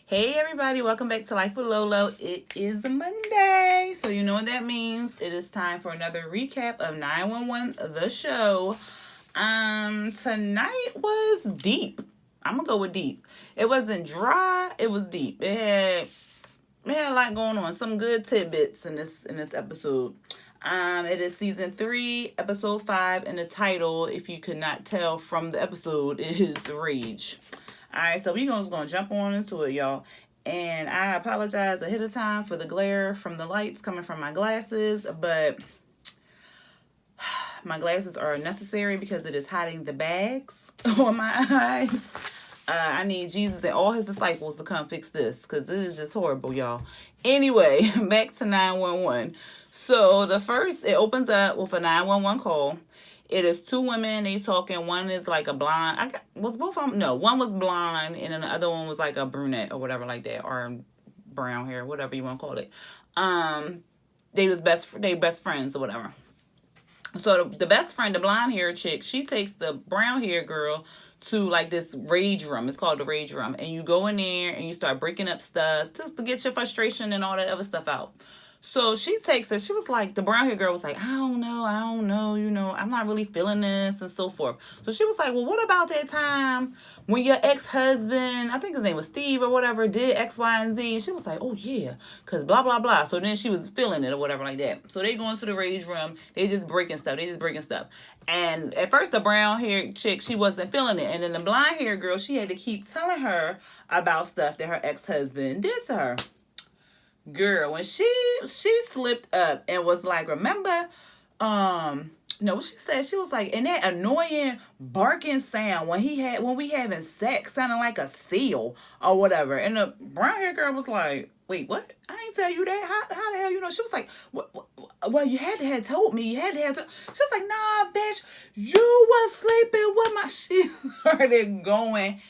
Hey everybody, welcome back to Life with Lolo. It is Monday, so you know what that means. It is time for another recap of 911 the show. Tonight was deep. I'm gonna go with deep. It wasn't dry, it was deep. It had a lot going on. Some good tidbits in this episode. It is season 3, episode 5, and the title, if you could not tell from the episode, is Rage. Alright, so we just gonna jump on into it, y'all. And I apologize ahead of time for the glare from the lights coming from my glasses, but my glasses are necessary because it is hiding the bags on my eyes. I need Jesus and all his disciples to come fix this because it is just horrible, y'all. Anyway, back to 911. So it opens up with a 911 call. It is 2 women. They talking. One is like a blonde. Was both of them? No, one was blonde, and then the other one was like a brunette or whatever like that, or brown hair, whatever you want to call it. They best friends or whatever. So the best friend, the blonde hair chick, she takes the brown hair girl to like this rage room. It's called the rage room, and you go in there and you start breaking up stuff just to get your frustration and all that other stuff out. So she takes her. She was like, the brown hair girl was like, I don't know, I'm not really feeling this and so forth. So she was like, well, what about that time when your ex-husband, I think his name was Steve or whatever, did X, Y, and Z? And she was like, oh yeah, because blah, blah, blah. So then she was feeling it or whatever like that. So they go into the rage room. They just breaking stuff. And at first the brown hair chick, she wasn't feeling it. And then the blonde hair girl, she had to keep telling her about stuff that her ex-husband did to her. Girl, when she slipped up and was like, remember, no, what she said, she was like, and that annoying barking sound when we having sex sounding like a seal or whatever. And the brown hair girl was like, wait, what? I ain't tell you that. How the hell you know? She was like, well, you had to have told me. She was like, nah, bitch, you was sleeping with my. She started going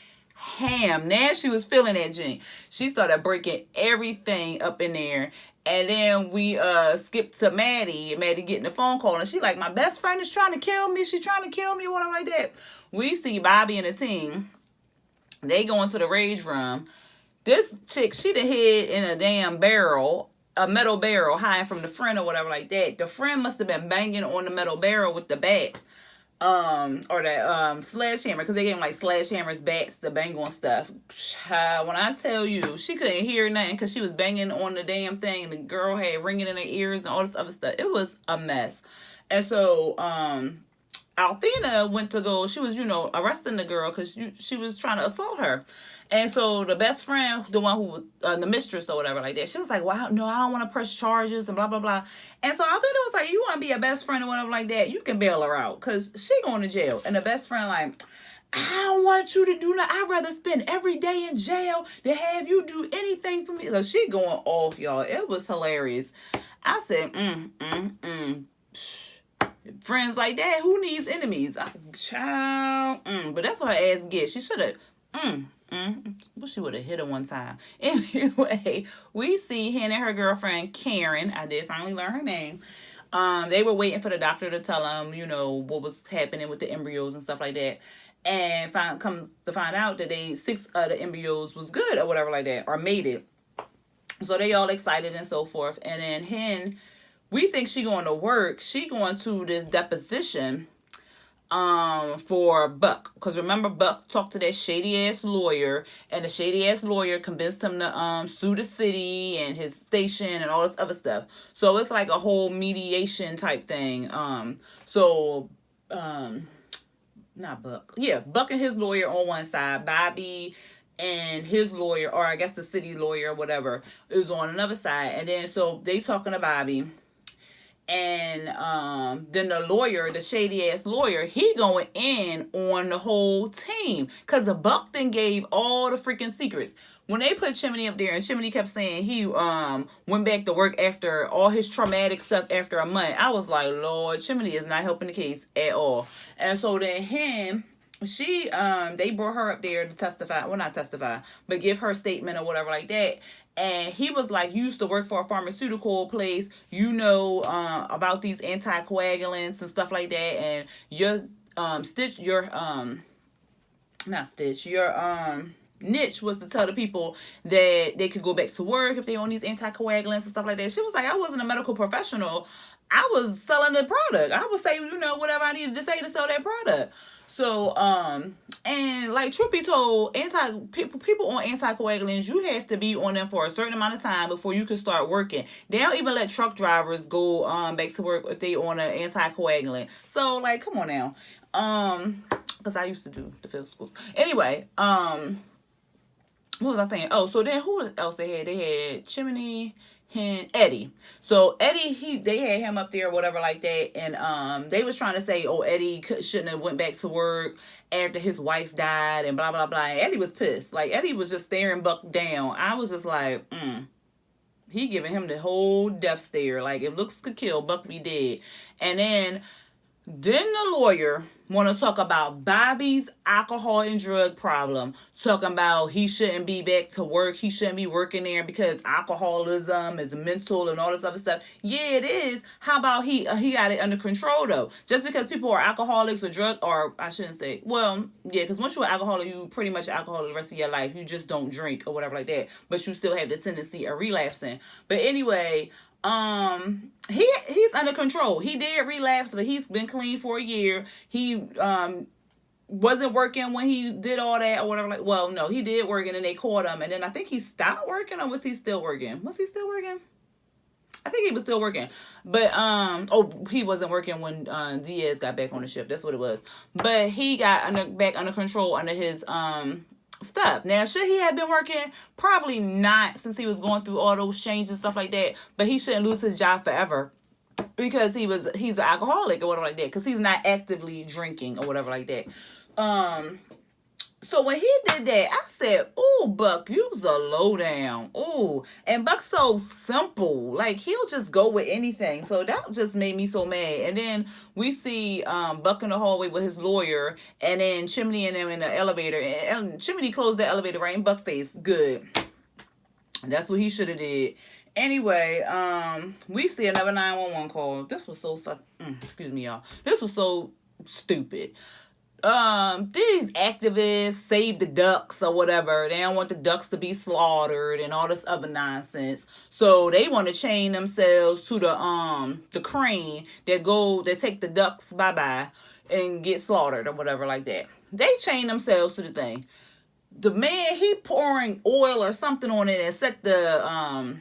ham. Now she was feeling that Jane. She started breaking everything up in there. And then we skipped to Maddie. Maddie getting the phone call. And she like, my best friend is trying to kill me. She trying to kill me. Whatever like that. We see Bobby and the team. They go into the rage room. This chick, she done hid in a damn barrel. A metal barrel hiding from the friend or whatever like that. The friend must have been banging on the metal barrel with the bat. Or that sledgehammer, because they gave him like sledgehammers, bats to bang on stuff. When I tell you, she couldn't hear nothing because she was banging on the damn thing. The girl had ringing in her ears and all this other stuff. It was a mess. And so Althea went to go. She was, arresting the girl because she was trying to assault her. And so the best friend, the one who was the mistress or whatever like that, she was like, well, no, I don't want to press charges and blah, blah, blah. And so I think it was like, you want to be a best friend or whatever like that, you can bail her out because she going to jail. And the best friend like, I don't want you to do that. I'd rather spend every day in jail than have you do anything for me. So she going off, y'all. It was hilarious. I said, friends like that, who needs enemies? Child. But that's what her ass gets. She should have, wish she would have hit her one time. Anyway, we see Hannah and her girlfriend Karen. I did finally learn her name. They were waiting for the doctor to tell them, what was happening with the embryos and stuff like that. And comes to find out that 6 of the embryos was good or whatever like that, or made it. So they all excited and so forth. And then Hen, we think she going to work. She going to this deposition for Buck, because remember Buck talked to that shady ass lawyer, and the shady ass lawyer convinced him to sue the city and his station and all this other stuff. So it's like a whole mediation type thing. Not Buck. Yeah, Buck and his lawyer on one side, Bobby and his lawyer, or I guess the city lawyer or whatever, is on another side. And then so they talking to Bobby. And then the lawyer, the shady ass lawyer, he going in on the whole team. Because the Buck then gave all the freaking secrets. When they put Chimney up there and Chimney kept saying he went back to work after all his traumatic stuff after a month, I was like, Lord, Chimney is not helping the case at all. And so then they brought her up there to testify. Well, not testify, but give her statement or whatever like that. And he was like, you used to work for a pharmaceutical place, about these anticoagulants and stuff like that. And your niche was to tell the people that they could go back to work if they on these anticoagulants and stuff like that. She was like, I wasn't a medical professional. I was selling the product. I would say, whatever I needed to say to sell that product. So, and like truth be told, people on anticoagulants, you have to be on them for a certain amount of time before you can start working. They don't even let truck drivers go back to work if they on an anticoagulant. So, like, come on now. Because I used to do the physicals. Anyway, what was I saying? Oh, so then who else they had? They had Chimney and Eddie. So Eddie, they had him up there or whatever like that, and they was trying to say, oh, Eddie shouldn't have went back to work after his wife died and blah blah blah. And Eddie was pissed. Like, Eddie was just staring Buck down. I was just like, he giving him the whole death stare. Like, if looks could kill, Buck be dead. And then the lawyer want to talk about Bobby's alcohol and drug problem, talking about he shouldn't be back to work, he shouldn't be working there because alcoholism is mental and all this other stuff. Yeah, it is. How about he got it under control though? Just because people are alcoholics or I shouldn't say, well, yeah, because once you're an alcoholic, you pretty much alcoholic the rest of your life. You just don't drink or whatever like that, but you still have the tendency of relapsing. But anyway, he's under control. He did relapse, but he's been clean for a year. He wasn't working when he did all that or whatever. Like, well, no, he did work and then they caught him, and then I think he stopped working, or was he still working? Was he still working? I think he was still working, but he wasn't working when Diaz got back on the ship. That's what it was. But he got back under control under his stuff. Now, should he have been working? Probably not, since he was going through all those changes and stuff like that. But he shouldn't lose his job forever because he's an alcoholic or whatever like that, because he's not actively drinking or whatever like that. So when he did that, I said, "Ooh, Buck, you's a lowdown." Ooh, and Buck's so simple. Like, he'll just go with anything. So that just made me so mad. And then we see Buck in the hallway with his lawyer, and then Chimney and them in the elevator. And Chimney closed the elevator right in Buck's face. Good. That's what he should have did. Anyway, we see another 911 call. This was so excuse me, y'all. This was so stupid. These activists save the ducks or whatever. They don't want the ducks to be slaughtered and all this other nonsense. So they want to chain themselves to the crane that take the ducks bye-bye and get slaughtered or whatever like that. They chain themselves to the thing. The man, he pouring oil or something on it and set the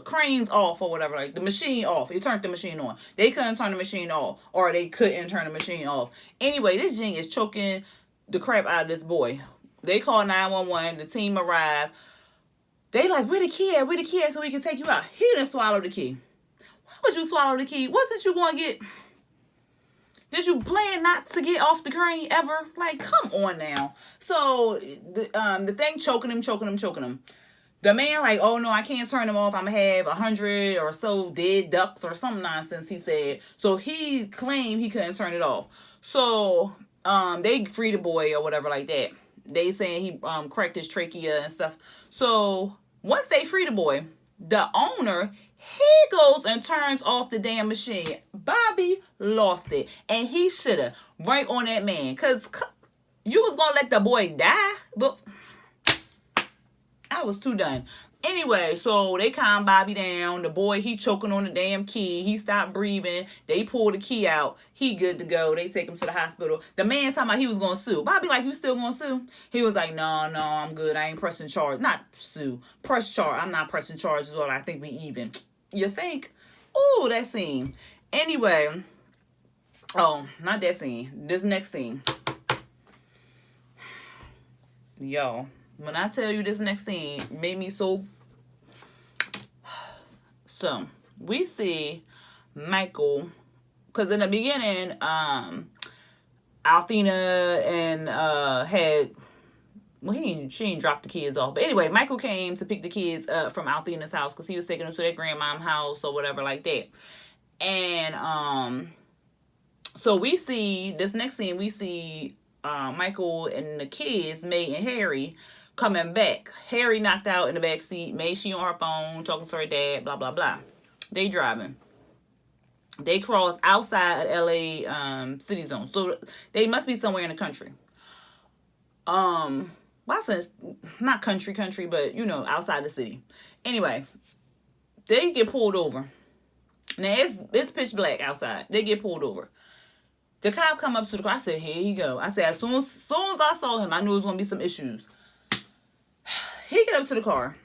cranes off or whatever, like the machine off. He turned the machine on. They couldn't turn the machine off, or they couldn't turn the machine off. Anyway, this Jing is choking the crap out of this boy. They call 911. The team arrived. They like, where the key at? Where the key at so we can take you out? He didn't swallow the key. Why would you swallow the key? Wasn't you going to get... Did you plan not to get off the crane ever? Like, come on now. So the thing choking him. The man like, oh no, I can't turn him off. I'm gonna have 100 or so dead ducks or some nonsense, he said. So he claimed he couldn't turn it off. So they free the boy or whatever like that. They saying he cracked his trachea and stuff. So once they free the boy, the owner, he goes and turns off the damn machine. Bobby lost it, and he should have, right on that man, because you was gonna let the boy die. But I was too done. Anyway, so they calm Bobby down. The boy, he choking on the damn key. He stopped breathing. They pull the key out. He good to go. They take him to the hospital. The man talking about he was going to sue. Bobby like, you still going to sue? He was like, no, I'm good. I ain't pressing charge. Not sue. Press charge. I'm not pressing charges. Well, I think we even. You think? Ooh, that scene. Anyway. Oh, not that scene. This next scene. Yo. When I tell you this next scene made me so... So, we see Michael, because in the beginning, Althena and had... Well, she ain't dropped the kids off. But anyway, Michael came to pick the kids up from Althena's house because he was taking them to their grandmom's house or whatever like that. And so we see, this next scene, we see Michael and the kids, May and Harry, coming back. Harry knocked out in the back seat. May, she on her phone talking to her dad, blah, blah, blah. They driving. They cross outside of LA city zone. So they must be somewhere in the country. Watson's not country, but you know, outside the city. Anyway, they get pulled over. Now it's pitch black outside. They get pulled over. The cop come up to the car. I said, here he go. I said, as soon as I saw him, I knew it was gonna be some issues. He get up to the car.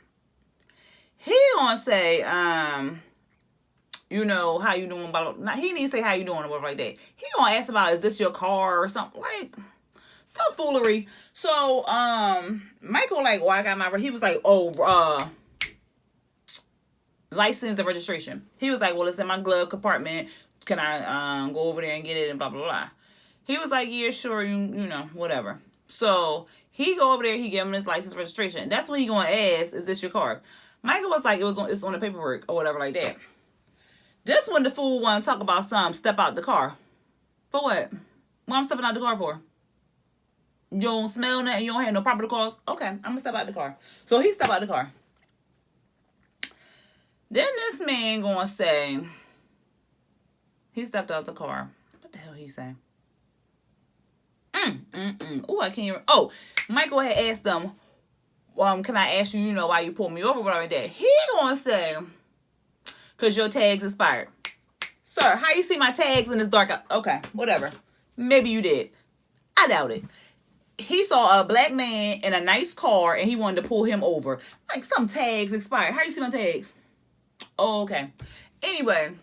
He gonna say, you know, how you doing? Blah, blah, blah. He didn't say how you doing or whatever like that. He gonna ask about, is this your car or something? Like, some foolery. So, Michael, like, well, I got my, he was like, oh, license and registration. He was like, well, it's in my glove compartment. Can I go over there and get it and blah, blah, blah. He was like, yeah, sure, you know, whatever. So, he go over there, he give him his license registration. That's when he gonna ask, is this your car? Michael was like, it's on the paperwork or whatever like that. This when the fool want to talk about something, step out the car. For what? What I'm stepping out the car for? You don't smell nothing, you don't have no property cause? Okay, I'm going to step out the car. So he step out the car. Then this man going to say, he stepped out the car. What the hell he say? Oh, I can't hear. Oh, Michael had asked them, can I ask you, you know, why you pulled me over, whatever that. He going to say, because your tags expired. Sir, how you see my tags in this dark? Okay, whatever. Maybe you did. I doubt it. He saw a black man in a nice car and he wanted to pull him over. Like, some tags expired. How you see my tags? Oh, okay. Anyway,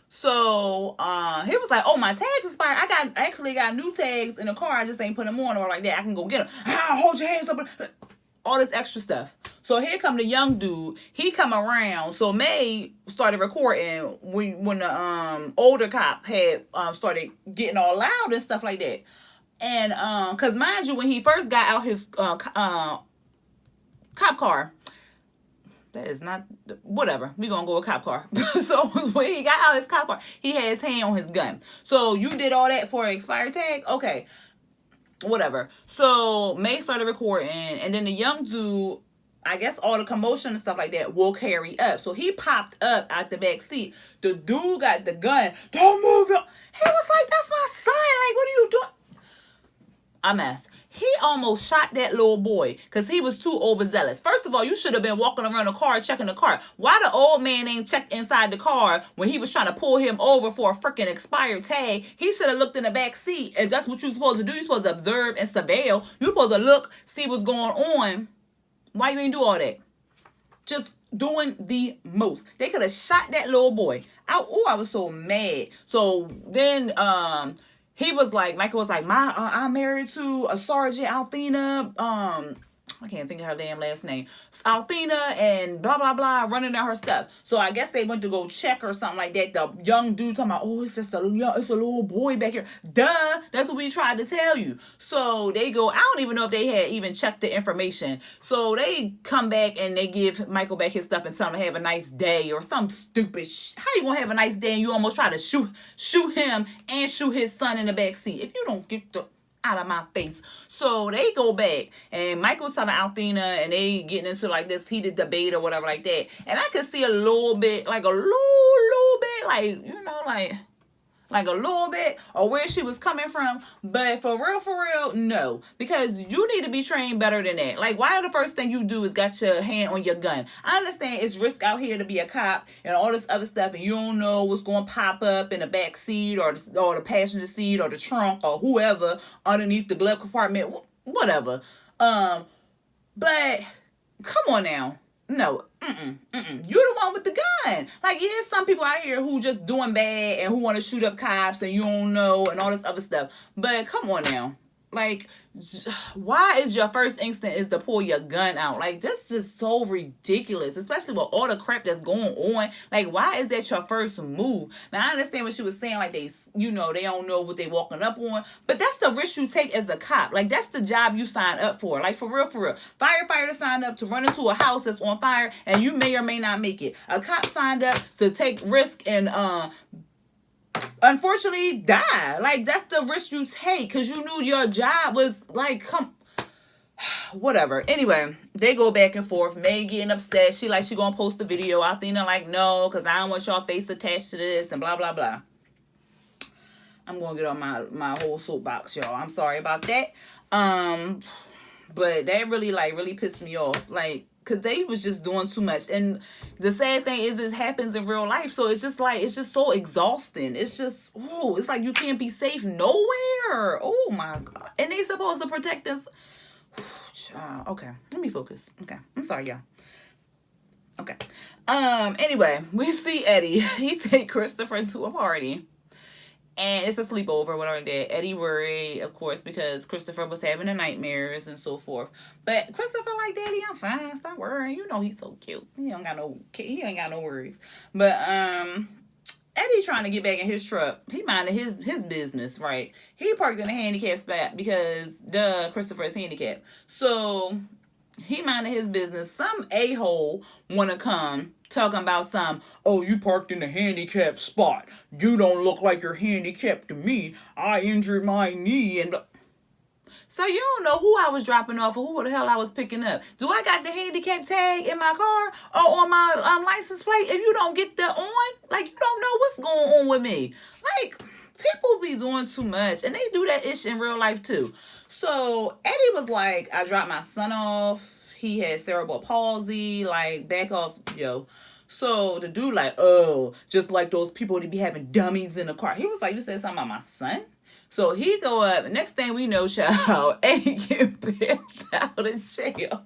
so he was like, oh, my tags expired. I actually got new tags in the car. I just ain't put them on or like that. I can go get them. Hold your hands up. All this extra stuff. So here come the young dude. He come around. So May started recording when the older cop had started getting all loud and stuff like that. And cause mind you, when he first got out his cop car, that is not whatever. We gonna go with cop car. So when he got out his cop car, he had his hand on his gun. So you did all that for an expired tag? Okay. Whatever. So May started recording, and then the young dude, I guess all the commotion and stuff like that woke Harry up. So he popped up out the back seat. The dude got the gun. Don't move. He was like, that's my son. Like, what are you doing? I messed. He almost shot that little boy because he was too overzealous. First of all, you should have been walking around the car checking the car. Why the old man ain't checked inside the car when he was trying to pull him over for a freaking expired tag? He should have looked in the back seat. And that's what you're supposed to do. You're supposed to observe and surveil. You're supposed to look, see what's going on. Why you ain't do all that? Just doing the most. They could have shot that little boy. I was so mad. So then he was like, Michael was like, I'm married to a Sergeant Althena, I can't think of her damn last name, Althena, and blah, blah, blah, running down her stuff. So I guess they went to go check or something like that. The young dude talking about, oh, it's a little boy back here. Duh, that's what we tried to tell you. So they go, I don't even know if they had even checked the information. So they come back and they give Michael back his stuff and tell him to have a nice day or some stupid How you gonna have a nice day and you almost try to shoot him and shoot his son in the back seat? If you don't get the out of my face. So they go back and Michael's telling Althena and they getting into like this heated debate or whatever like that. And I could see a little bit, like a little bit, like, you know, like a little bit or where she was coming from. But for real, no. Because you need to be trained better than that. Like, why the first thing you do is got your hand on your gun? I understand it's risk out here to be a cop and all this other stuff, and you don't know what's going to pop up in the back seat or the passenger seat or the trunk or whoever underneath the glove compartment, whatever. But come on now. No, you're the one with the gun. Like, yeah, some people out here who just doing bad and who want to shoot up cops and you don't know and all this other stuff. But come on now. Like, why is your first instinct is to pull your gun out? Like, that's just so ridiculous, especially with all the crap that's going on. Like, why is that your first move? Now, I understand what she was saying, like, they don't know what they walking up on, but that's the risk you take as a cop. Like, that's the job you sign up for. Like, for real. Firefighter signed up to run into a house that's on fire, and you may or may not make it. A cop signed up to take risk and, unfortunately die. Like, that's the risk you take because you knew your job was like, whatever. Anyway, they go back and forth. May getting upset. She gonna post the video. Althena like, no, because I don't want y'all face attached to this and blah blah blah. I'm gonna get on my whole soapbox, y'all. I'm sorry about that. But that really really pissed me off. Like, because they was just doing too much. And the sad thing is, this happens in real life. So it's just like, it's just so exhausting. It's just, oh, it's like you can't be safe nowhere. Oh my God. And they supposed to protect us. Okay, let me focus. Okay, I'm sorry, y'all. Okay. Anyway, we see Eddie. He take Christopher to a party. And it's a sleepover, whatever that. Eddie worried, of course, because Christopher was having the nightmares and so forth. But Christopher like, Daddy, I'm fine. Stop worrying. You know he's so cute. He ain't got no worries. But Eddie trying to get back in his truck. He minded his business, right? He parked in a handicapped spot because Christopher is handicapped. So he minded his business. Some a-hole wanna come talking about oh, you parked in a handicapped spot. You don't look like you're handicapped to me. I injured my knee and so you don't know who I was dropping off or who the hell I was picking up. Do I got the handicap tag in my car or on my license plate? If you don't get that on, like, you don't know what's going on with me. Like, people be doing too much, and they do that ish in real life too. So Eddie was like, I dropped my son off. He had cerebral palsy. Like, back off, yo. So the dude like, oh, just like those people that be having dummies in the car. He was like, you said something about my son? So he go up. Next thing we know, child, Eddie get bailed out of jail.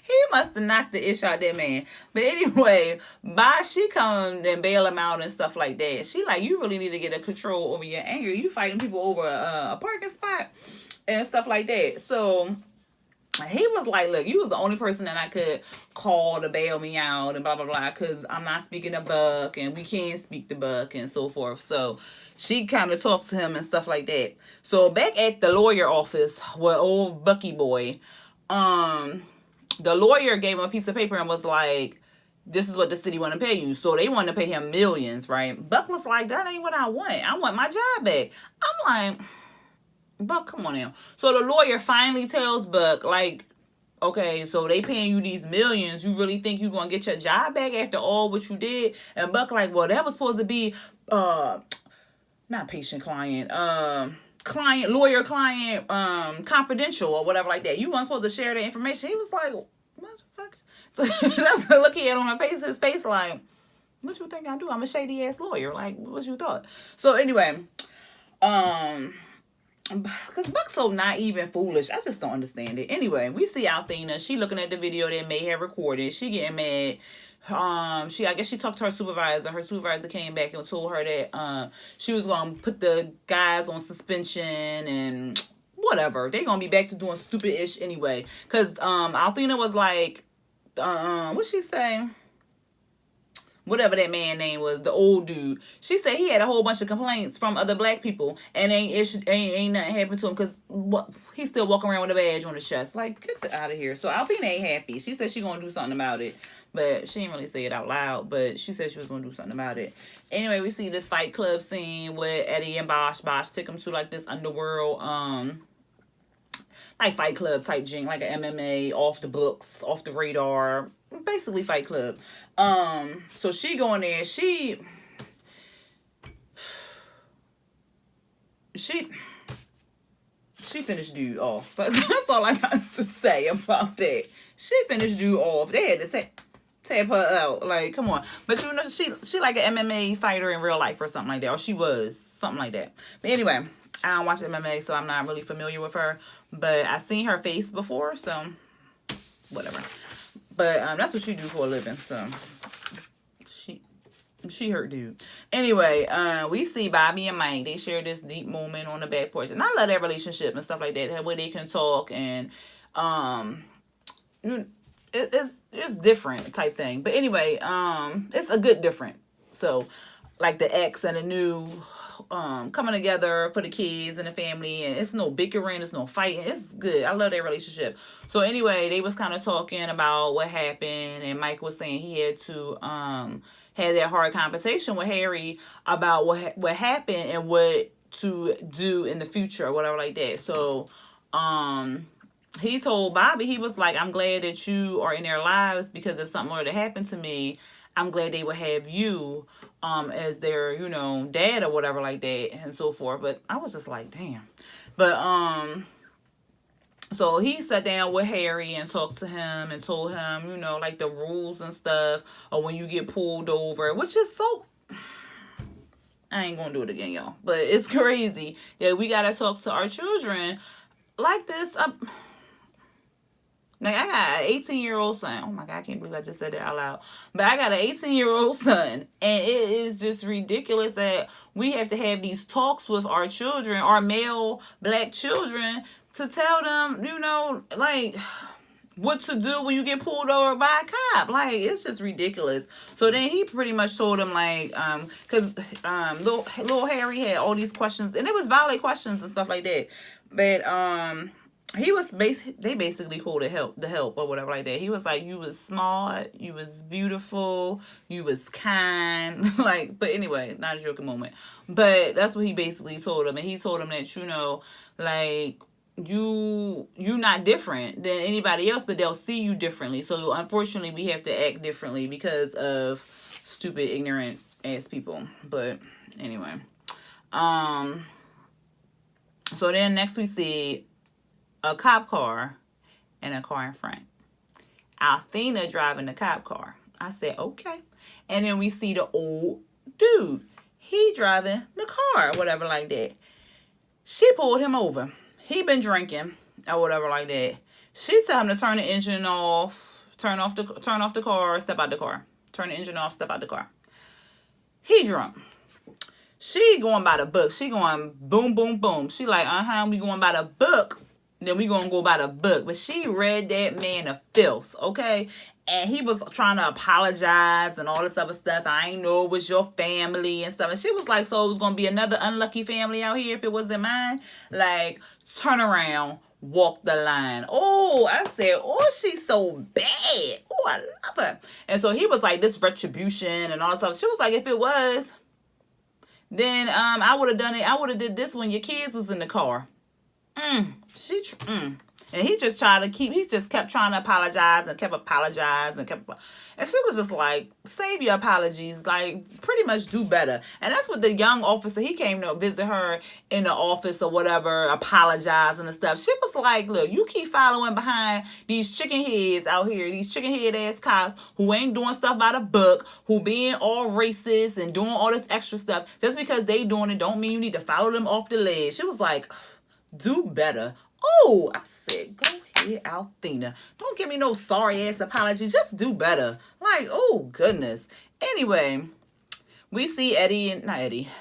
He must have knocked the ish out that man. But anyway, she come and bail him out and stuff like that. She like, you really need to get a control over your anger. You fighting people over a parking spot and stuff like that. So he was like, look, you was the only person that I could call to bail me out and blah, blah, blah, because I'm not speaking to Buck and we can't speak to Buck and so forth. So she kind of talked to him and stuff like that. So back at the lawyer office with old Bucky boy, the lawyer gave him a piece of paper and was like, this is what the city want to pay you. So they want to pay him millions, right? Buck was like, that ain't what I want. I want my job back. I'm like, Buck, come on now. So the lawyer finally tells Buck, like, okay, so they paying you these millions. You really think you're going to get your job back after all what you did? And Buck like, well, that was supposed to be, not patient client, lawyer client, confidential or whatever like that. You weren't supposed to share the information. He was like, motherfucker. So that's looking at on his face like, what you think I do? I'm a shady ass lawyer. Like, what you thought? So anyway, because Buck's so naive and foolish. I just don't understand it. Anyway, we see Althena. She looking at the video that May had recorded. She getting mad. I guess she talked to her supervisor. Her supervisor came back and told her that she was going to put the guys on suspension and whatever. They going to be back to doing stupid-ish anyway. Because Althena was like, what'd she say? Whatever that man name was, the old dude. She said he had a whole bunch of complaints from other black people, and ain't nothing happened to him because he's still walking around with a badge on his chest. Like, get out of here. So Althena ain't happy. She said she gonna do something about it, but she didn't really say it out loud. But she said she was gonna do something about it. Anyway, we see this Fight Club scene with Eddie and Bosch. Bosch took him to like this underworld, like Fight Club type thing, like an MMA, off the books, off the radar, basically Fight Club. So she going there, she finished dude off. That's all I got to say about that. She finished dude off. They had to tap her out. Like, come on. But you know, she like an MMA fighter in real life or something like that. Or she was something like that. But anyway, I don't watch MMA, so I'm not really familiar with her. But I've seen her face before, so whatever. But that's what she do for a living, so she hurt dude. Anyway, we see Bobby and Mike. They share this deep moment on the back porch. And I love their relationship and stuff like that. Where they can talk and it's different type thing. But anyway, it's a good different. So like the ex and the new coming together for the kids and the family, and it's no bickering, it's no fighting. It's good. I love their relationship. So anyway, they was kind of talking about what happened, and Mike was saying he had to have that hard conversation with Harry about what happened and what to do in the future or whatever like that. So he told Bobby, he was like, I'm glad that you are in their lives, because if something were to happen to me, I'm glad they would have you as their, dad or whatever like that and so forth. But I was just like, damn. But So he sat down with Harry and talked to him and told him, you know, like the rules and stuff, or when you get pulled over, which is so, I ain't gonna do it again, y'all, but it's crazy that we gotta talk to our children like this. Like, I got an 18-year-old son. Oh my God, I can't believe I just said that out loud. But I got an 18-year-old son. And it is just ridiculous that we have to have these talks with our children, our male black children, to tell them, you know, like, what to do when you get pulled over by a cop. Like, it's just ridiculous. So then he pretty much told him, like, because little Harry had all these questions. And it was valid questions and stuff like that. But, he was they basically called it the help or whatever like that. He was like, you was smart, you was beautiful, you was kind. Like, but anyway, not a joking moment. But that's what he basically told him. And he told him that, you know, like, you not different than anybody else, but they'll see you differently. So unfortunately we have to act differently because of stupid, ignorant ass people. But anyway. So then next we see a cop car and a car in front. Althena driving the cop car. I said, okay. And then we see the old dude. He driving the car, whatever like that. She pulled him over. He been drinking or whatever like that. She told him to turn the engine off, turn off the car, step out the car. Turn the engine off, step out the car. He drunk. She going by the book. She going boom, boom, boom. She like, we going by the book. Then we gonna go by the book. But she read that man to filth, okay? And he was trying to apologize and all this other stuff. I ain't know it was your family and stuff. And she was like, so it was gonna be another unlucky family out here if it wasn't mine? Like, turn around, walk the line. Oh, I said, oh, she's so bad. Oh, I love her. And so he was like, this retribution and all this stuff. She was like, if it was, then I would have done it. I would have did this when your kids was in the car. And he just kept trying to apologize and kept apologizing and she was just like, save your apologies, like, pretty much do better. And that's what the young officer, he came to visit her in the office or whatever, apologizing and stuff. She was like, look, you keep following behind these chicken heads out here, these chicken head ass cops who ain't doing stuff by the book, who being all racist and doing all this extra stuff. Just because they doing it don't mean you need to follow them off the ledge. She was like, do better. Oh, I said, go ahead, Althena. Don't give me no sorry ass apology. Just do better. Like, oh goodness. Anyway, we see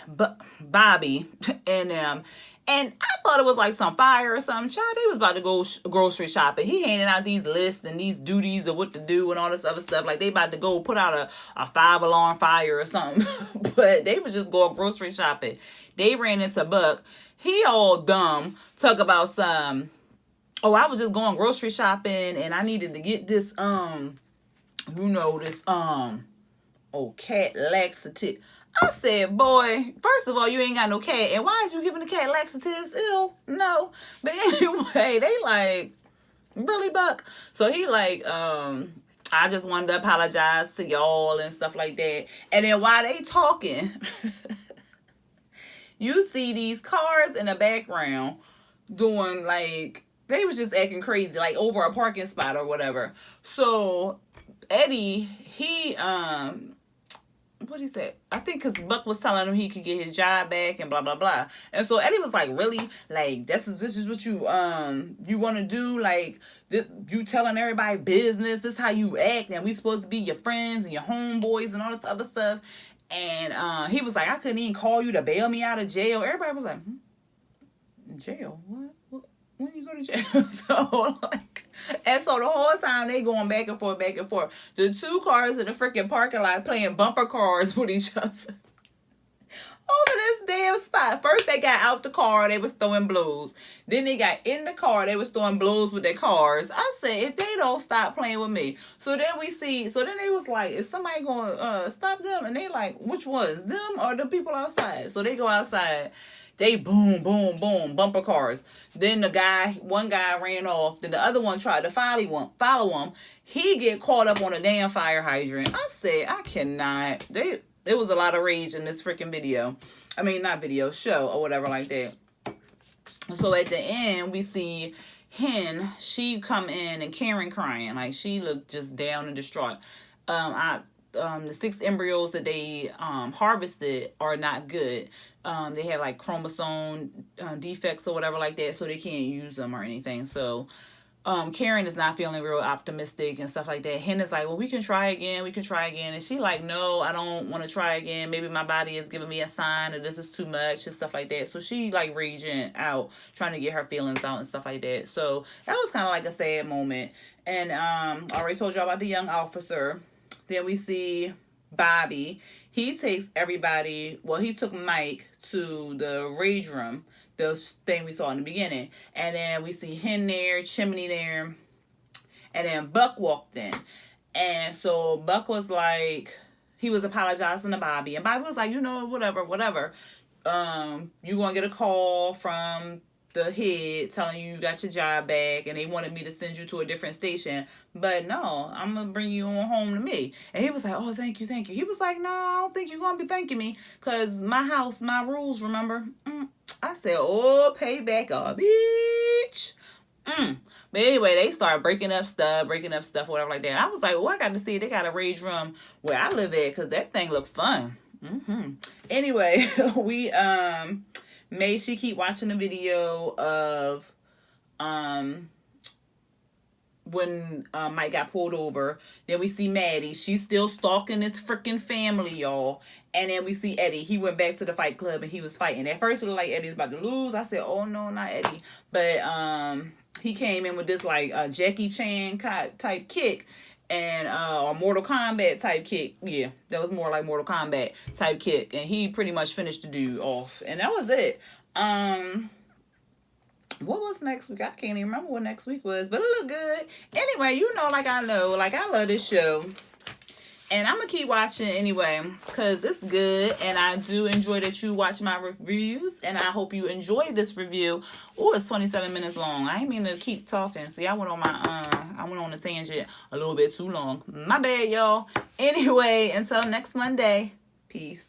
but Bobby and them. And I thought it was like some fire or something. Child, they was about to go grocery shopping. He handing out these lists and these duties of what to do and all this other stuff. Like they about to go put out a 5-alarm fire or something. But they was just going grocery shopping. They ran into Buck. He all dumb. Talk about some, I was just going grocery shopping and I needed to get this, cat laxative. I said, boy, first of all, you ain't got no cat. And why is you giving the cat laxatives? Ew, no. But anyway, they like, really, Buck? So he like, I just wanted to apologize to y'all and stuff like that. And then while they talking, you see these cars in the background doing like, they was just acting crazy, like over a parking spot or whatever. So Eddie, he, what he said? I think because Buck was telling him he could get his job back and blah, blah, blah. And so Eddie was like, really? Like, this is what you want to do? Like, this, you telling everybody business, this is how you act, and we supposed to be your friends and your homeboys and all this other stuff. And he was like, I couldn't even call you to bail me out of jail. Everybody was like, jail? What? When you go to jail? So the whole time they going back and forth. The two cars in the freaking parking lot playing bumper cars with each other over this damn spot. First they got out the car, they was throwing blows. Then they got in the car, they was throwing blows with their cars. I said, if they don't stop playing with me. So then they was like, is somebody going to stop them? And they like, which ones, them or the people outside? So they go outside. They boom, boom, boom, bumper cars. Then one guy ran off. Then the other one tried to follow him. He get caught up on a damn fire hydrant. I said, I cannot. There was a lot of rage in this freaking video. Show or whatever like that. So at the end, we see Hen, she come in and Karen crying. Like, she looked just down and distraught. The 6 embryos that they harvested are not good. They have like chromosome defects or whatever like that, so they can't use them or anything. So Karen is not feeling real optimistic and stuff like that. Hen is like, well, we can try again. And she like, no, I don't want to try again. Maybe my body is giving me a sign that this is too much and stuff like that. So she like raging out, trying to get her feelings out and stuff like that. So that was kind of like a sad moment. And I already told y'all about the young officer. Then we see Bobby. He takes everybody, well, he took Mike to the rage room, the thing we saw in the beginning. And then we see Hen there, Chimney there. And then Buck walked in. And so Buck was like, he was apologizing to Bobby. And Bobby was like, you know, whatever. You going to get a call from the head telling you got your job back, and they wanted me to send you to a different station, but no, I'm gonna bring you on home to me. And he was like, oh, thank you. He was like, no, I don't think you're gonna be thanking me, because my house, my rules, remember? I said, oh, payback a bitch. But anyway, they started breaking up stuff, whatever like that. And I was like, oh, I got to see, they got a rage room where I live at, because that thing looked fun. Anyway, we made she keep watching the video of when Mike got pulled over. Then we see Maddie. She's still stalking this freaking family, y'all. And then we see Eddie. He went back to the fight club and he was fighting. At first it looked like Eddie was about to lose. I said, oh no, not Eddie. But he came in with this like Jackie Chan type kick. And or Mortal Kombat type kick. Yeah, that was more like Mortal Kombat type kick. And he pretty much finished the dude off. And that was it. What was next week? I can't even remember what next week was, but it looked good. Anyway, you know, like I love this show. And I'm going to keep watching anyway, because it's good. And I do enjoy that you watch my reviews. And I hope you enjoy this review. Oh, it's 27 minutes long. I ain't mean to keep talking. See, I went on a tangent a little bit too long. My bad, y'all. Anyway, until next Monday. Peace.